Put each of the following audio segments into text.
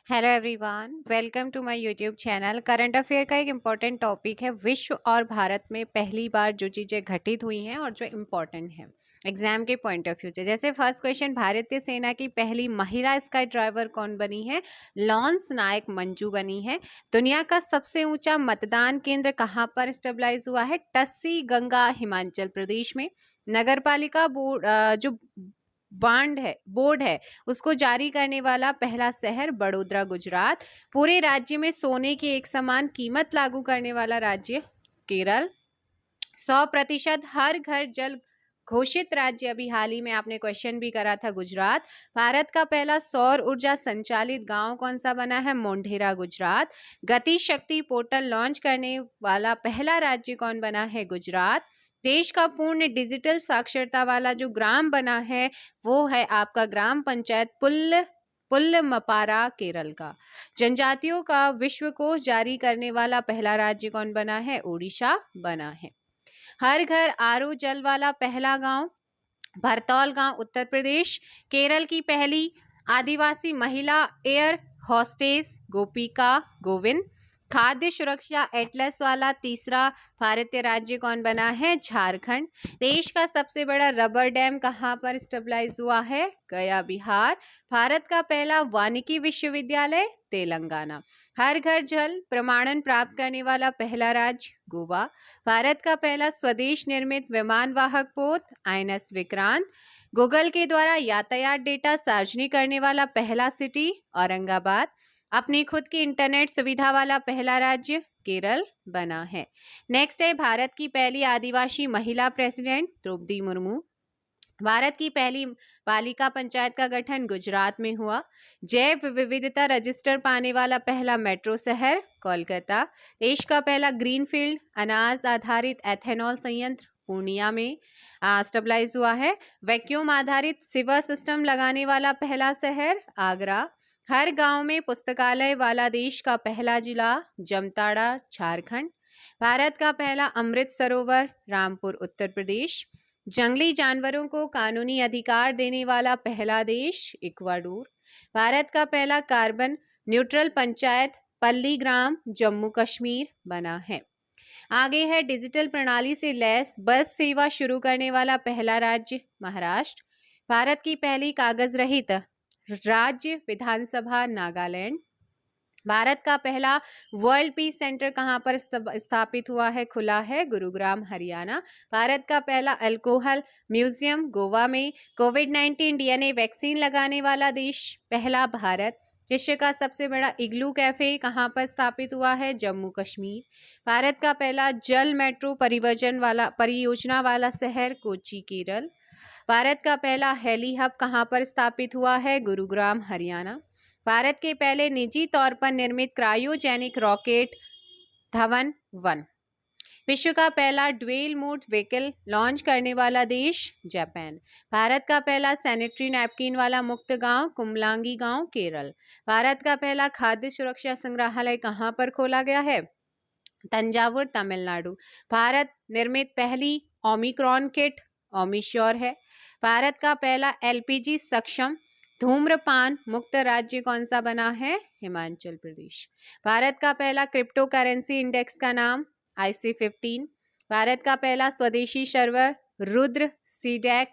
Hello everyone, welcome to my YouTube channel. Current affair का एक important topic है विश्व और भारत में पहली बार जो चीज़ें घटित हुई हैं और जो इम्पॉर्टेंट है एग्जाम के पॉइंट ऑफ व्यू से। जैसे फर्स्ट क्वेश्चन, भारतीय सेना की पहली महिला स्काई ड्राइवर कौन बनी है? लॉन्स नायक मंजू बनी है। दुनिया का सबसे ऊंचा मतदान केंद्र कहाँ पर स्टेबलाइज हुआ है? टस्सी गंगा, हिमाचल प्रदेश में। नगर पालिका बोर्ड जो बोर्ड है उसको जारी करने वाला पहला शहर बड़ोदरा, गुजरात। पूरे राज्य में सोने की एक समान कीमत लागू करने वाला राज्य केरल। 100% हर घर जल घोषित राज्य, अभी हाल ही में आपने क्वेश्चन भी करा था, गुजरात। भारत का पहला सौर ऊर्जा संचालित गांव कौन सा बना है? मोढेरा, गुजरात। गति शक्ति पोर्टल लॉन्च करने वाला पहला राज्य कौन बना है? गुजरात। देश का पूर्ण डिजिटल साक्षरता वाला जो ग्राम बना है वो है आपका ग्राम पंचायत पुल्लमपारा, केरल का। जनजातियों का विश्व कोश जारी करने वाला पहला राज्य कौन बना है? ओडिशा बना है। हर घर आरओ जल वाला पहला गांव भरतौल गांव, उत्तर प्रदेश। केरल की पहली आदिवासी महिला एयर हॉस्टेस गोपिका गोविंद। खाद्य सुरक्षा एटलस वाला तीसरा भारतीय राज्य कौन बना है? झारखंड। देश का सबसे बड़ा रबर डैम कहाँ पर स्टेबलाइज हुआ है? गया, बिहार। भारत का पहला वानिकी विश्वविद्यालय तेलंगाना। हर घर जल प्रमाणन प्राप्त करने वाला पहला राज्य गोवा। भारत का पहला स्वदेश निर्मित विमान वाहक पोत आईएनएस विक्रांत। गूगल के द्वारा यातायात डेटा सार्वजनिक करने वाला पहला सिटी औरंगाबाद। अपनी खुद की इंटरनेट सुविधा वाला पहला राज्य केरल बना है। नेक्स्ट है, भारत की पहली आदिवासी महिला प्रेसिडेंट द्रौपदी मुर्मू। भारत की पहली बालिका पंचायत का गठन गुजरात में हुआ। जैव विविधता रजिस्टर पाने वाला पहला मेट्रो शहर कोलकाता। देश का पहला ग्रीनफील्ड अनाज आधारित एथेनॉल संयंत्र पूर्णिया में स्टेबलाइज हुआ है। वैक्यूम आधारित सिवर सिस्टम लगाने वाला पहला शहर आगरा। हर गांव में पुस्तकालय वाला देश का पहला जिला जमताड़ा, झारखंड। भारत का पहला अमृत सरोवर रामपुर, उत्तर प्रदेश। जंगली जानवरों को कानूनी अधिकार देने वाला पहला देश इक्वाडोर। भारत का पहला कार्बन न्यूट्रल पंचायत पल्लीग्राम, जम्मू कश्मीर बना है। आगे है, डिजिटल प्रणाली से लैस बस सेवा शुरू करने वाला पहला राज्य महाराष्ट्र। भारत की पहली कागज रहित राज्य विधानसभा नागालैंड। भारत का पहला वर्ल्ड पीस सेंटर कहां पर स्थापित हुआ है? खुला है गुरुग्राम, हरियाणा। भारत का पहला अल्कोहल म्यूजियम गोवा में। कोविड-19 डीएनए वैक्सीन लगाने वाला देश पहला भारत। विश्व का सबसे बड़ा इग्लू कैफे कहां पर स्थापित हुआ है? जम्मू कश्मीर। भारत का पहला जल मेट्रो परियोजना वाला शहर कोच्चि, केरल। भारत का पहला हेली हब कहां पर स्थापित हुआ है? गुरुग्राम, हरियाणा। भारत के पहले निजी तौर पर निर्मित क्रायोजेनिक रॉकेट धवन-1। विश्व का पहला ड्यूल मोड व्हीकल लॉन्च करने वाला देश जापान। भारत का पहला सैनिटरी नैपकिन वाला मुक्त गांव कुमलांगी गांव, केरल। भारत का पहला खाद्य सुरक्षा संग्रहालय कहां पर खोला गया है? तंजावुर, तमिलनाडु। भारत निर्मित पहली ओमिक्रॉन किट ओमिश्योर है। भारत का पहला एलपीजी सक्षम धूम्रपान मुक्त राज्य कौन सा बना है? हिमाचल प्रदेश। भारत का पहला क्रिप्टो करेंसी इंडेक्स का नाम IC15। भारत का पहला स्वदेशी सर्वर रुद्र सीडैक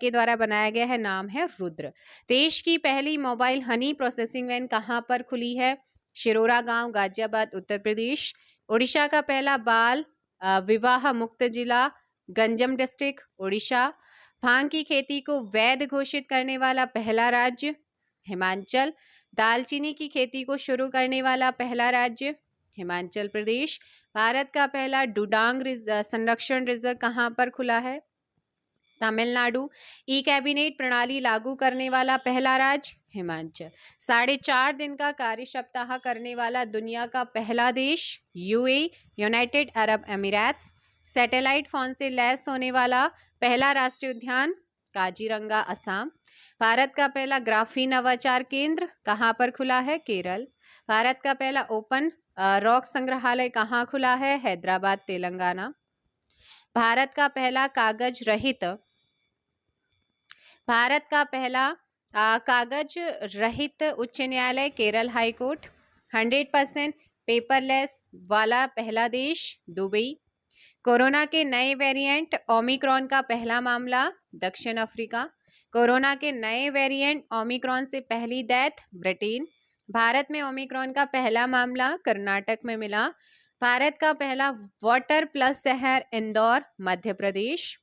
के द्वारा बनाया गया है, नाम है रुद्र। देश की पहली मोबाइल हनी प्रोसेसिंग वैन कहां पर खुली है? शिरोरा गांव, गाजियाबाद, उत्तर प्रदेश। उड़ीसा का पहला बाल विवाह मुक्त जिला गंजम डिस्ट्रिक्ट, उड़ीसा। भांग की खेती को वैध घोषित करने वाला पहला राज्य हिमाचल। दालचीनी की खेती को शुरू करने वाला पहला राज्य हिमाचल प्रदेश। भारत का पहला डुडांग संरक्षण रिजर्व कहां पर खुला है? तमिलनाडु। ई कैबिनेट प्रणाली लागू करने वाला पहला राज्य हिमाचल। 4.5 दिन का कार्य सप्ताह करने वाला दुनिया का पहला देश यूएई, यूनाइटेड अरब अमीरात। सैटेलाइट फोन से लैस होने वाला पहला राष्ट्रीय उद्यान काजीरंगा, असम। भारत का पहला ग्राफीन नवाचार केंद्र कहां पर खुला है? केरल। भारत का पहला ओपन रॉक संग्रहालय कहां खुला है? हैदराबाद, तेलंगाना। भारत का पहला कागज रहित भारत का पहला कागज रहित उच्च न्यायालय केरल हाई कोर्ट। 100% पेपरलेस वाला पहला देश दुबई। कोरोना के नए वेरिएंट ओमिक्रॉन का पहला मामला दक्षिण अफ्रीका। कोरोना के नए वेरिएंट ओमिक्रॉन से पहली डेथ ब्रिटेन। भारत में ओमिक्रॉन का पहला मामला कर्नाटक में मिला। भारत का पहला वाटर प्लस शहर इंदौर मध्य प्रदेश।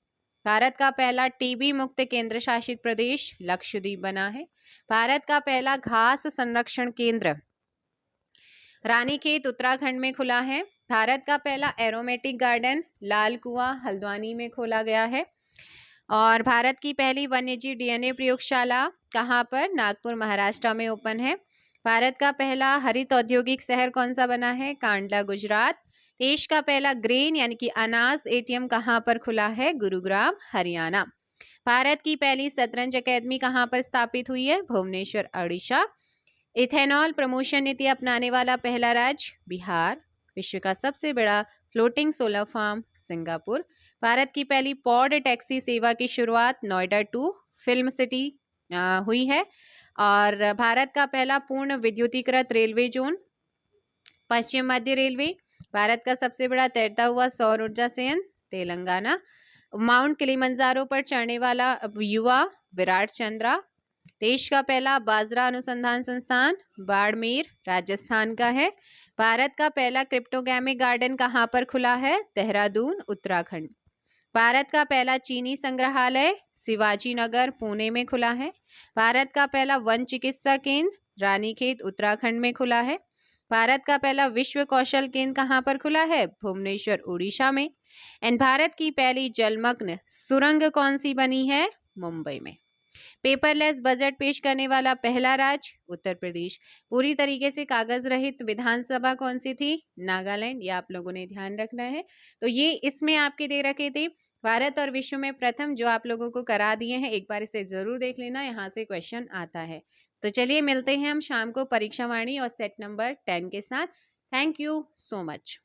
भारत का पहला टीबी मुक्त केंद्र शासित प्रदेश लक्षद्वीप बना है। भारत का पहला घास संरक्षण केंद्र रानीखेत उत्तराखंड में खुला है। भारत का पहला एरोमेटिक गार्डन लाल कुआं हल्द्वानी में खोला गया है। और भारत की पहली वन्यजीव डीएनए प्रयोगशाला कहाँ पर? नागपुर महाराष्ट्र में ओपन है। भारत का पहला हरित औद्योगिक शहर कौन सा बना है? कांडला गुजरात। देश का पहला ग्रेन यानी कि अनाज एटीएम कहाँ पर खुला है? गुरुग्राम हरियाणा। भारत की पहली शतरंज अकेदमी कहाँ पर स्थापित हुई है? भुवनेश्वर ओडिशा। इथेनॉल प्रमोशन नीति अपनाने वाला पहला राज्य बिहार। विश्व का सबसे बड़ा floating solar farm Singapore. Bharat की पहली पॉड टैक्सी सेवा की शुरुआत नोएडा टू फिल्म सिटी हुई है। और भारत का पहला पूर्ण विद्युतीकृत रेलवे जोन पश्चिम मध्य रेलवे। भारत का सबसे बड़ा तैरता हुआ सौर ऊर्जा संयंत्र तेलंगाना। माउंट किलिमंजारो पर चढ़ने वाला युवा विराट चंद्रा। देश का पहला बाजरा अनुसंधान संस्थान बाड़मेर राजस्थान का है। भारत का पहला क्रिप्टोगैमिक गार्डन कहाँ पर खुला है? देहरादून उत्तराखंड। भारत का पहला चीनी संग्रहालय शिवाजी नगर पुणे में खुला है। भारत का पहला वन चिकित्सा केंद्र रानीखेत उत्तराखंड में खुला है। भारत का पहला विश्व कौशल केंद्र कहाँ पर खुला है? भुवनेश्वर उड़ीसा में। एंड भारत की पहली जलमग्न सुरंग कौन सी बनी है? मुंबई में। पेपरलेस बजट पेश करने वाला पहला राज्य उत्तर प्रदेश। पूरी तरीके से कागज रहित विधानसभा कौन सी थी? नागालैंड। ये आप लोगों ने ध्यान रखना है। तो ये इसमें आपके दे रखे थे भारत और विश्व में प्रथम, जो आप लोगों को करा दिए हैं। एक बार इसे जरूर देख लेना, यहाँ से क्वेश्चन आता है। तो चलिए मिलते हैं हम शाम को परीक्षा वाणी और सेट नंबर 10 के साथ। Thank you so much.